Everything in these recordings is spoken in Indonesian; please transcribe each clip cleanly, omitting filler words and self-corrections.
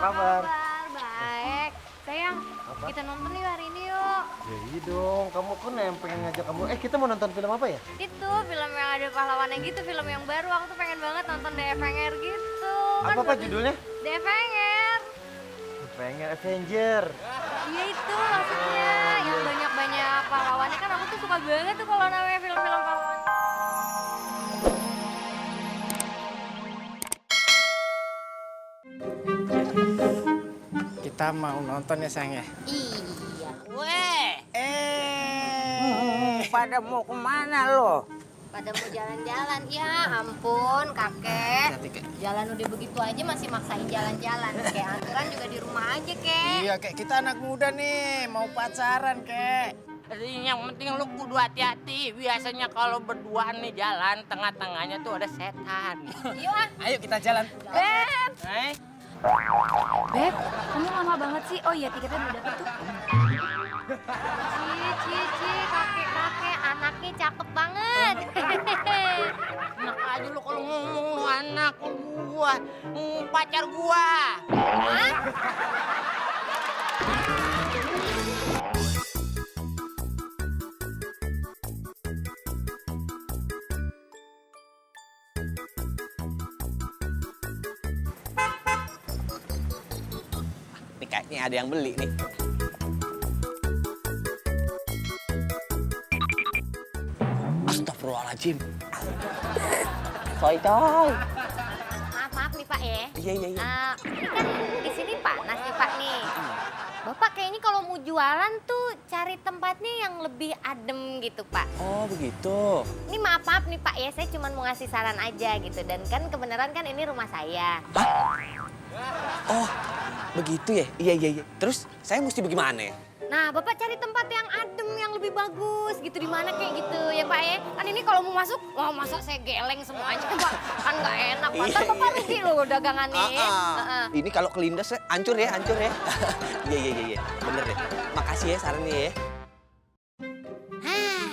kabar? Baik. Sayang, Apa? kita nonton yuk hari ini yuk. Ya iya dong, kamu kan yang pengen ngajak kamu. Kita mau nonton film apa ya? Itu film yang ada pahlawannya gitu, film yang baru. Aku tuh pengen banget nonton DFNR gitu. Apa Pak judulnya? DFNR. Pengen Avenger. Iya itu maksudnya, yang banyak-banyak pahlawannya kan aku tuh suka banget tuh kalau namanya film-film pahlawan. Kita mau nonton ya sayang ya? Iya. Weh, pada mau kemana lo? Pada mau jalan-jalan, ya ampun kakek. Hati, Kek. Jalan udah begitu aja masih maksain jalan-jalan. Kayak aturan juga di rumah aja, kek. Iya Kek, kita anak muda nih, mau pacaran Kek. Yang penting lu kudu hati-hati. Biasanya kalau berdua nih jalan, tengah-tengahnya tuh ada setan. Yuk ah. Ayo kita jalan. Beb. Beb, kamu lama banget sih. Oh iya, tiketnya udah dapet tuh. Cici, kakek-kakek, anaknya cakep banget. Enak aja lu kalau ngomong lu anak gua, pacar gua. Hah? Nih kayaknya ada yang beli nih. Astagfirullahaladzim. Coy. Maaf nih Pak ya. Iya. Ini kan di sini panas nih Pak nih. Bapak kayaknya kalau mau jualan tuh cari tempatnya yang lebih adem gitu Pak. Oh begitu. Ini maaf nih Pak ya, saya cuma mau ngasih saran aja gitu. Dan kan kebenaran kan ini rumah saya. Oh, begitu ya? Iya. Terus saya mesti bagaimana ya? Nah, Bapak cari tempat yang adem, yang lebih bagus gitu. Di mana kayak gitu ya Pak ya. Kan ini kalau mau masuk, wah masa saya geleng semuanya Pak. Kan nggak enak Pak. Ntar Bapak rugi loh dagangannya. Ini kalau kelindas hancur ya. Iya. Bener deh. Makasih ya sarannya ya.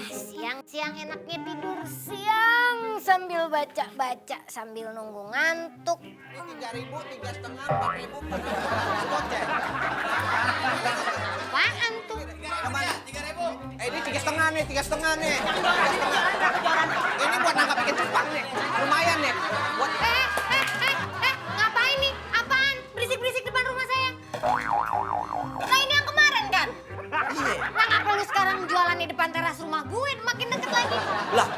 Siang-siang enaknya tidur siang sambil baca-baca sambil nunggu ngantuk. Ini 3.000, 3,5, 4.000, 4.000. Apaan tuh? Kemana? 3.000. Ini 3,5 nih, 3,5 nih. Ini buat nangkap ikan cupang nih. Lumayan nih. Buat Ngapain nih? Apaan? Berisik-berisik depan rumah saya. Nah ini yang kemarin kan? Iya. Nah ngapa lu sekarang jualan di depan teras rumah gue? Makin deket lagi. Lah,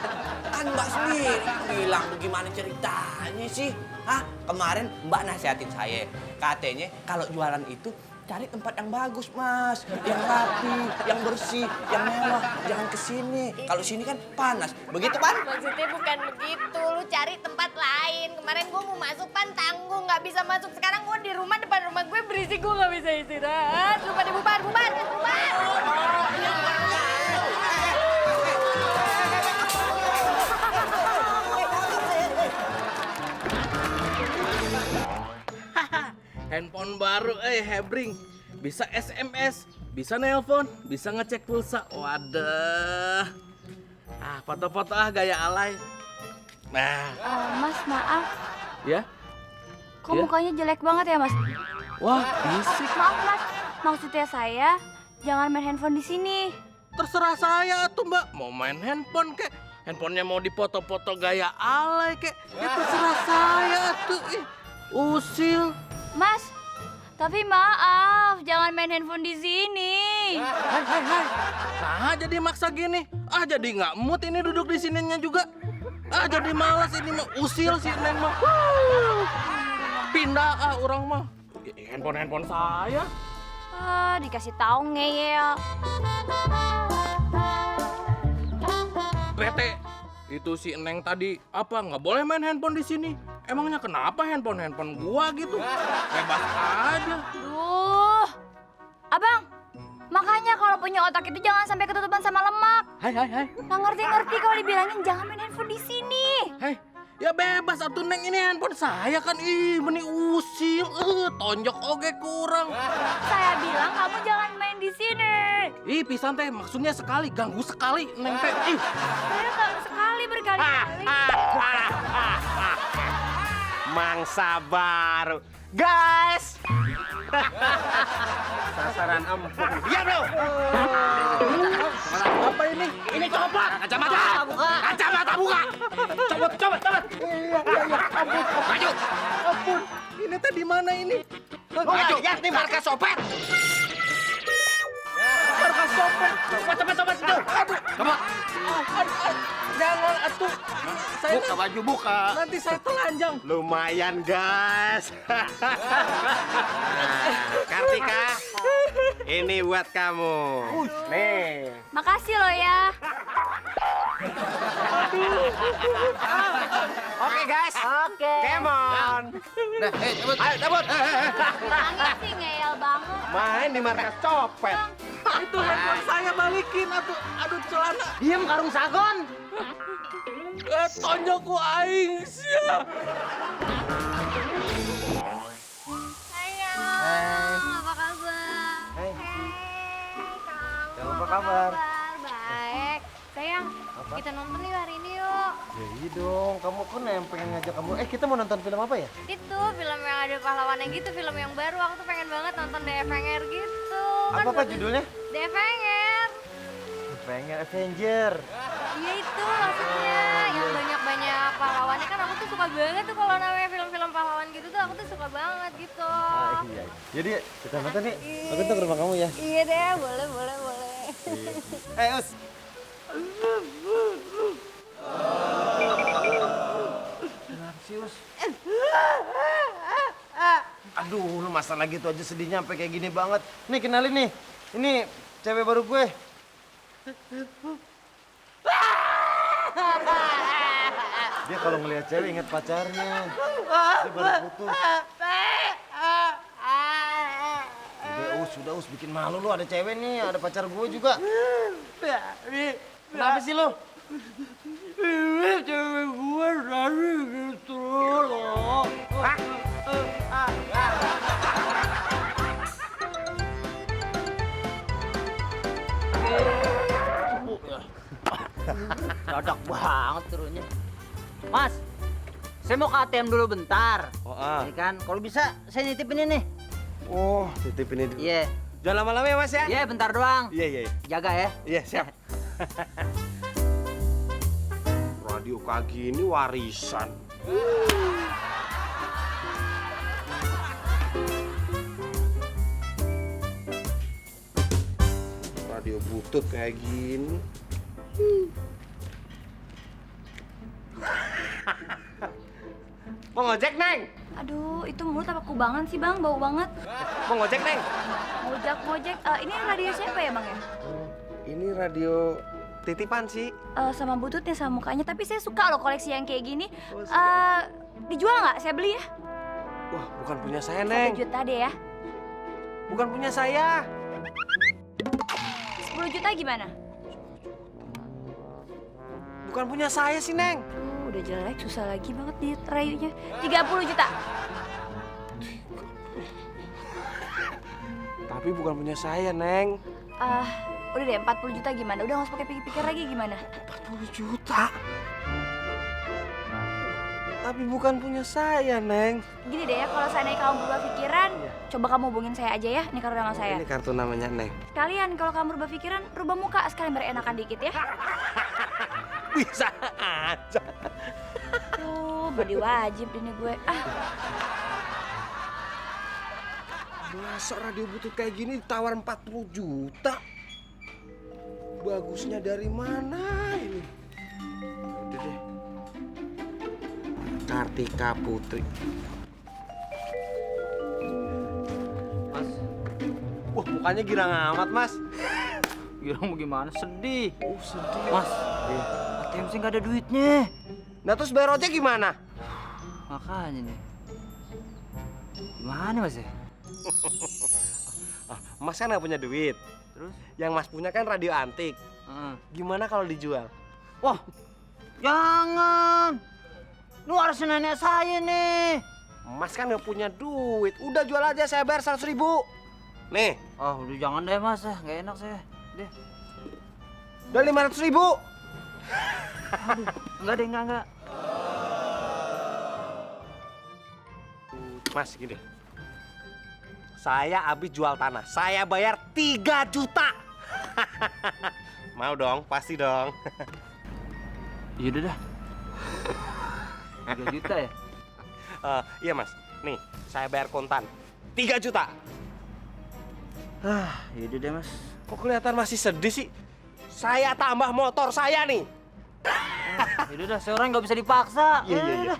kan Mbak sendiri bilang bagaimana ceritanya sih? Hah? Kemarin Mbak nasihatin saya. Katanya kalau jualan itu cari tempat yang bagus, Mas. Yang rapi, yang bersih, yang mewah. Jangan kesini. Kalau sini kan panas. Begitu, Pan? Maksudnya bukan begitu. Lu cari tempat lain. Kemarin gue mau masuk Pan tanggung. Nggak bisa masuk. Sekarang gue di rumah, depan rumah gue berisik. Gue nggak bisa istirahat. Lu pada bubar. Handphone baru, Hebring. Bisa SMS, bisa nelpon, bisa ngecek pulsa. Waduh. Foto-foto gaya alay. Nah, Mas, maaf. ya. Kok Ya? mukanya jelek banget ya, Mas? Wah, bisik. Maaf, Mas. Maksudnya saya jangan main handphone di sini. Terserah saya tuh, Mbak. Mau main handphone kek. Handphonenya mau dipoto-foto gaya alay kek. Ya terserah saya tuh. Usil. Mas, tapi maaf, jangan main handphone di sini. Hai. Nah, jadi maksa gini. Jadi nggak mood ini duduk di sininya juga. Jadi malas ini mah usil si Neng mah. Pindah orang mah. Handphone saya. Dikasih tahu ngeyel. Bete. Itu si Neng tadi apa nggak boleh main handphone di sini? Emangnya kenapa handphone gua gitu? Bebas aja. Duh, Abang, makanya kalau punya otak itu jangan sampai ketutupan sama lemak. Hai. Nggak ngerti kalau dibilangin jangan main handphone di sini. Hai. Ya bebas atuh Neng, ini handphone saya kan. Meni usil. Tonjok oge kurang. Saya bilang kamu jangan main di sini. Pisan teh maksudnya sekali, ganggu sekali Neng teh. Saya kalau sekali berkali-kali. Mangsa baru. Guys! Sasaran empuk. Diam lo! Apa ini? Ini copot. Kacamata. Kacamata buka. Copot. Iya. Ampun. Maju. Ampun. Ini teh di mana ini? Maju. Ya, ini markas copet. Markas copet. Copot itu. Coba. Jangan atuh. Saya Buka baju, buka. nanti saya telanjang. Lumayan, guys. Kartika, ini buat kamu. Nih. Makasih lo ya. Oke, guys. Oke. Come on. Nah, cabut. Ayo, cabut. Angin sih ngeyel banget. Main di markas copet. Itu handphone saya balikin atuh. Aduh celana. Diem karung sagon. Tonjokku aing sia. Sayang, apa kabar? Hai. Kamu Apa kabar? Baik. Sayang, kita nonton yuk hari ini yuk. Ya iya dong, kamu kan yang pengen ngajak kamu. Kita mau nonton film apa ya? Itu film yang ada pahlawannya gitu, film yang baru. Aku tuh pengen banget nonton DFNR gitu. Kan Apa bagus. judulnya? DFNR. Pengen Avenger. Iya itu maksudnya, yang banyak-banyak pahlawannya kan aku tuh suka banget tuh kalau namanya film-film pahlawan gitu tuh aku tuh suka banget gitu. Iya. Jadi kita nonton nih. Aku tuh ke rumah kamu ya. Iya deh, boleh. Us. Kenapa sih, Us? Aduh, lu masalah gitu aja sedihnya sampai kayak gini banget. Nih, kenalin nih. Ini cewek baru gue. Dia kalau ngelihat cewek ingat pacarnya. Dia baru putus. Udah, Us, bikin malu lu, ada cewek nih, ada pacar gue juga. Kenapa sih lu? Cewek gue dari gitu loh. Dadak banget turunnya. Mas, saya mau ke ATM dulu bentar. Oh, Ini kan, kalau bisa saya nitipin ini. Oh, titip ini dulu. Iya. Jangan lama-lama ya, Mas ya? Iya, bentar doang. Iya. Jaga ya. Iya, siap. Radio kayak gini warisan. Radio butut kayak gini. Mau ngojek, Neng? Aduh, itu mulut apa kubangan sih bang? Bau banget. Mau ngojek, Neng? Ngojek. Ini radio siapa ya bang ya? Ini radio titipan sih. Sama bututnya sama mukanya. Tapi saya suka loh koleksi yang kayak gini. Dijual nggak? Saya beli ya. Wah, bukan punya saya, 1 Neng. juta deh ya. Bukan punya saya. 10 juta gimana? Bukan punya saya sih, Neng. Udah jelek, susah lagi banget dirayunya. 30 juta. Tapi bukan punya saya, Neng. Udah deh, 40 juta gimana? Udah nggak usah pakai pikir-pikir lagi gimana? 40 juta. Tapi bukan punya saya, Neng. Gini deh ya, kalau seandainya kamu berubah pikiran, coba kamu hubungin saya aja ya. Ini kartu nama saya. Ini kartu namanya, Neng. Sekalian kalau kamu berubah pikiran, rubah muka sekalian biar enakan dikit ya. Bisa aja. Beli wajib ini gue. Masa radio butut kayak gini ditawar 40 juta? Bagusnya dari mana ini? Udah deh. Kartika Putri. Mas, Wah, mukanya girang amat, Mas. girang gimana? Sedih. Oh, sedih. Mas, ATM sih nggak ada duitnya. Nah, terus bayar ojek gimana? Makanya nih. Gimana Mas ya? Mas kan nggak punya duit. Terus? Yang Mas punya kan radio antik. Heeh. Gimana kalau dijual? Wah, jangan. Lu harus nenek saya nih. Mas kan nggak punya duit. Udah jual aja, saya bayar 100.000. Nih, Oh, udah jangan deh Mas, nggak enak saya. Deh. udah 500.000. Enggak deh, enggak. Mas, gini. Saya habis jual tanah. Saya bayar 3 juta. Mau dong, pasti dong. Yaudah dah. 3 juta ya? Iya mas, nih saya bayar kontan 3 juta. Yaudah deh mas. Kok kelihatan masih sedih sih? Saya tambah motor saya nih. Yaudah dah, seorang nggak bisa dipaksa. Iya.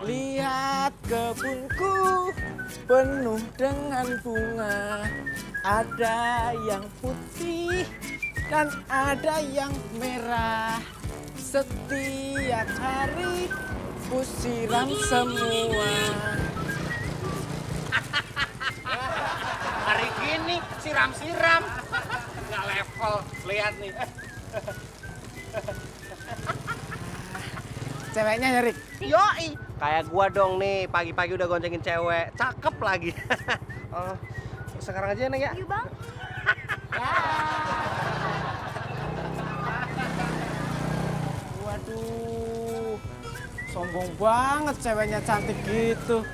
Lihat kebunku penuh dengan bunga. Ada yang putih dan ada yang merah. Setiap hari ku siram semua. Hari gini siram-siram. Nggak level, lihat nih. Ceweknya ya, Rik? Yoi, kayak gua dong nih, pagi-pagi udah goncengin cewek, cakep lagi. Oh, sekarang aja nih ya. Yuk bang. Waduh, sombong banget ceweknya cantik gitu.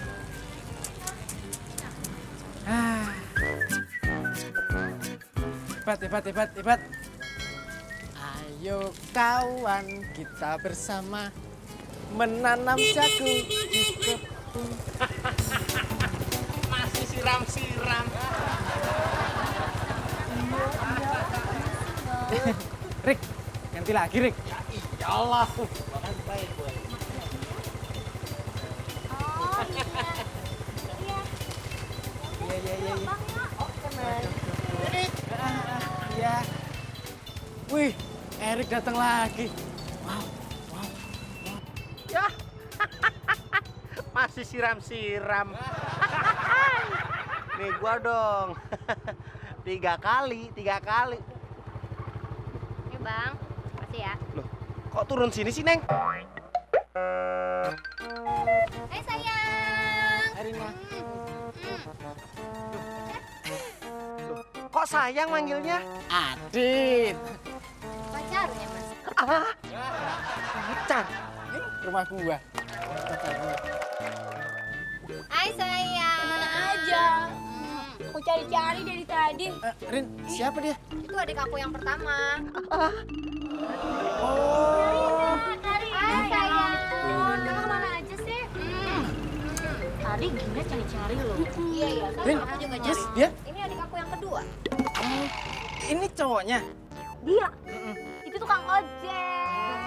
Hebat. Ayo kawan, kita bersama menanam jagung di kebun. Masih siram-siram. Rik, ganti lagi, Rik. Iyalah. Iya. Iya. Wih, Erik datang lagi. Ya. Masih siram-siram. Nih gua dong. 3 kali. Nih bang, makasih ya. Loh, kok turun sini sih, Neng? Sayang. Erina. Kok sayang manggilnya? Adit. Pacarnya mas. Pacar. Ini rumah gua. Hai sayang. Kemana aja? Aku cari-cari dari tadi. Rin, siapa dia? Itu adik aku yang pertama. Oh, Hai sayang. Kamu kemana aja sih? Tadi gila cari-cari loh. Iya. Rin, Aku juga terus cari. dia? Ini adik aku yang kedua. Ini cowoknya. Dia. Itu tukang ojek.